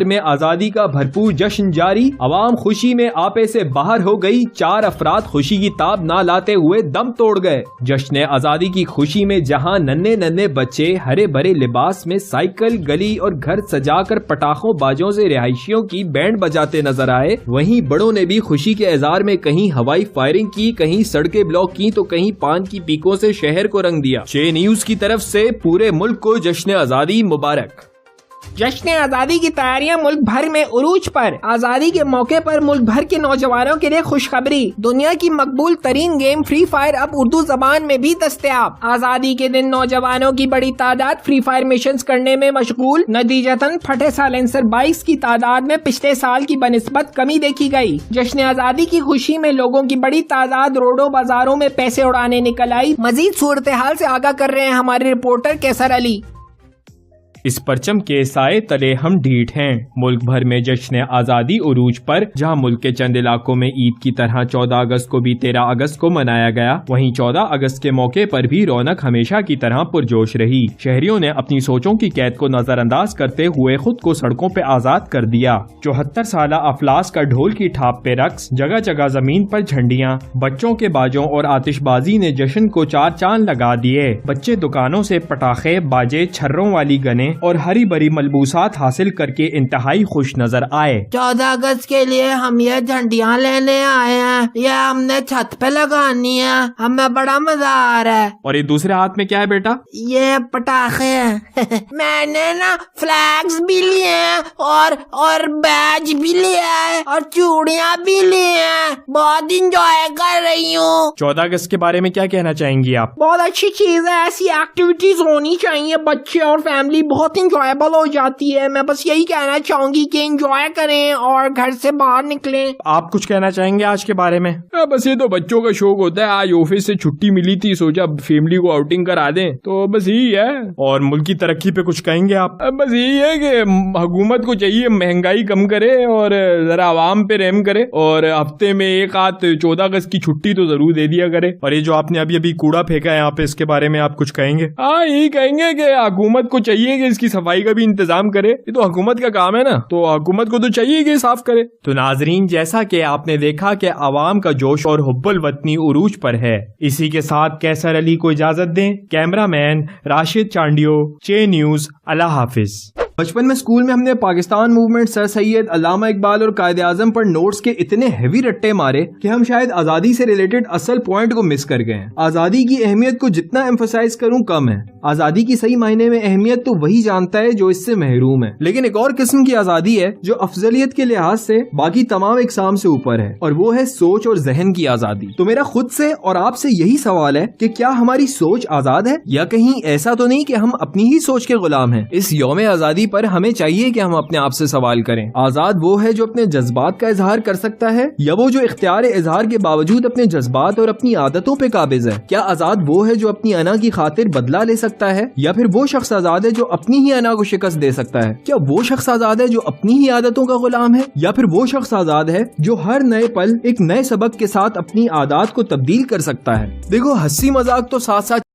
میں آزادی کا بھرپور جشن جاری، عوام خوشی میں آپے سے باہر ہو گئی، 4 افراد خوشی کی تاب نہ لاتے ہوئے دم توڑ گئے۔ جشن آزادی کی خوشی میں جہاں ننھے ننھے بچے ہرے بھرے لباس میں سائیکل، گلی اور گھر سجا کر پٹاخوں بازوں سے رہائشیوں کی بینڈ بجاتے نظر آئے، وہیں بڑوں نے بھی خوشی کے اظہار میں کہیں ہوائی فائرنگ کی، کہیں سڑکیں بلاک کی تو کہیں پان کی پیکوں سے شہر کو رنگ دیا۔ چھ نیوز کی طرف سے پورے ملک کو جشن آزادی مبارک۔ جشن آزادی کی تیاریاں ملک بھر میں عروج پر۔ آزادی کے موقع پر ملک بھر کے نوجوانوں کے لیے خوشخبری، دنیا کی مقبول ترین گیم فری فائر اب اردو زبان میں بھی دستیاب۔ آزادی کے دن نوجوانوں کی بڑی تعداد فری فائر مشنز کرنے میں مشغول، نتیجتاً پھٹے سائلنسر بائکس کی تعداد میں پچھلے سال کی بنسبت کمی دیکھی گئی۔ جشن آزادی کی خوشی میں لوگوں کی بڑی تعداد روڈوں بازاروں میں پیسے اڑانے نکل آئی۔ مزید صورتحال سے آگاہ کر رہے ہیں ہمارے رپورٹر کیسر علی۔ اس پرچم کے سائے تلے ہم ڈھیٹ ہیں۔ ملک بھر میں جشن آزادی عروج پر، جہاں ملک کے چند علاقوں میں عید کی طرح 14 اگست کو بھی 13 اگست کو منایا گیا، وہیں 14 اگست کے موقع پر بھی رونق ہمیشہ کی طرح پرجوش رہی۔ شہریوں نے اپنی سوچوں کی قید کو نظر انداز کرتے ہوئے خود کو سڑکوں پہ آزاد کر دیا۔ 74 سالہ افلاس کا ڈھول کی ٹھاپ پہ رقص، جگہ جگہ زمین پر جھنڈیاں، بچوں کے باجوں اور آتش بازی نے جشن کو 4 چاند لگا دیے۔ بچے دکانوں سے پٹاخے، باجے، چھروں والی گنیں اور ہری بھری ملبوسات حاصل کر کے انتہائی خوش نظر آئے۔ 14 اگست کے لیے ہم یہ جھنڈیاں لینے آئے ہیں، یہ ہم نے چھت پہ لگانی ہے، ہمیں بڑا مزہ آ رہا ہے۔ اور یہ دوسرے ہاتھ میں کیا ہے بیٹا؟ یہ پٹاخے ہیں۔ میں نے نا فلیگز بھی لیے ہیں اور بیج بھی لیا ہے اور چوڑیاں بھی لی ہیں، بہت انجوائے کر رہی ہوں۔ 14 اگست کے بارے میں کیا کہنا چاہیں گی آپ؟ بہت اچھی چیز ہے، ایسی ایکٹیویٹیز ہونی چاہیے، بچے اور فیملی بہت انجوائبل ہو جاتی ہے۔ میں بس یہی کہنا چاہوں گی کہ انجوائے کریں اور گھر سے باہر نکلیں۔ آپ کچھ کہنا چاہیں گے آج کے بارے میں؟ بس یہ تو بچوں کا شوق ہوتا ہے، آج آفس سے چھٹی ملی تھی، سوچا فیملی کو آؤٹنگ کرا دیں، تو بس یہی ہے۔ اور ملک کی ترقی پہ کچھ کہیں گے آپ؟ بس یہی ہے کہ حکومت کو چاہیے مہنگائی کم کرے اور ذرا عوام پہ رحم کرے، اور ہفتے میں ایک آدھ 14 اگست کی چھٹی تو ضرور دے دیا کرے۔ اور یہ جو آپ نے ابھی کوڑا پھینکا ہے یہاں پہ، اس کے بارے میں آپ کچھ کہیں گے؟ ہاں، یہی کہیں گے کہ حکومت کو چاہیے کہ اس کی صفائی کا بھی انتظام کرے، یہ تو حکومت کا کام ہے نا، تو حکومت کو تو چاہیے کہ صاف کرے۔ تو ناظرین، جیسا کہ آپ نے دیکھا کہ عوام کا جوش اور حب الوطنی عروج پر ہے، اسی کے ساتھ کیسر علی کو اجازت دیں۔ کیمرہ مین راشد چانڈیو، چھ نیوز، اللہ حافظ۔ بچپن میں اسکول میں ہم نے پاکستان موومنٹ، سر سید، علامہ اقبال اور قائد اعظم پر نوٹس کے اتنے ہیوی رٹے مارے کہ ہم شاید آزادی سے ریلیٹڈ اصل پوائنٹ کو مس کر گئے ہیں۔ آزادی کی اہمیت کو جتنا ایمفسائز کروں کم ہے۔ آزادی کی صحیح معنی میں اہمیت تو وہی جانتا ہے جو اس سے محروم ہے، لیکن ایک اور قسم کی آزادی ہے جو افضلیت کے لحاظ سے باقی تمام اقسام سے اوپر ہے، اور وہ ہے سوچ اور ذہن کی آزادی۔ تو میرا خود سے اور آپ سے یہی سوال ہے کہ کیا ہماری سوچ آزاد ہے، یا کہیں ایسا تو نہیں کہ ہم اپنی ہی سوچ کے غلام ہیں؟ اس یوم آزادی پر ہمیں چاہیے کہ ہم اپنے آپ سے سوال کریں، آزاد وہ ہے جو اپنے جذبات کا اظہار کر سکتا ہے، یا وہ جو اختیار اظہار کے باوجود اپنے جذبات اور اپنی عادتوں پہ قابض ہے؟ کیا آزاد وہ ہے جو اپنی انا کی خاطر بدلہ لے سکتا ہے، یا پھر وہ شخص آزاد ہے جو اپنی ہی انا کو شکست دے سکتا ہے؟ کیا وہ شخص آزاد ہے جو اپنی ہی عادتوں کا غلام ہے، یا پھر وہ شخص آزاد ہے جو ہر نئے پل ایک نئے سبق کے ساتھ اپنی عادات کو تبدیل کر سکتا ہے؟ دیکھو، ہنسی مذاق تو ساتھ ساتھ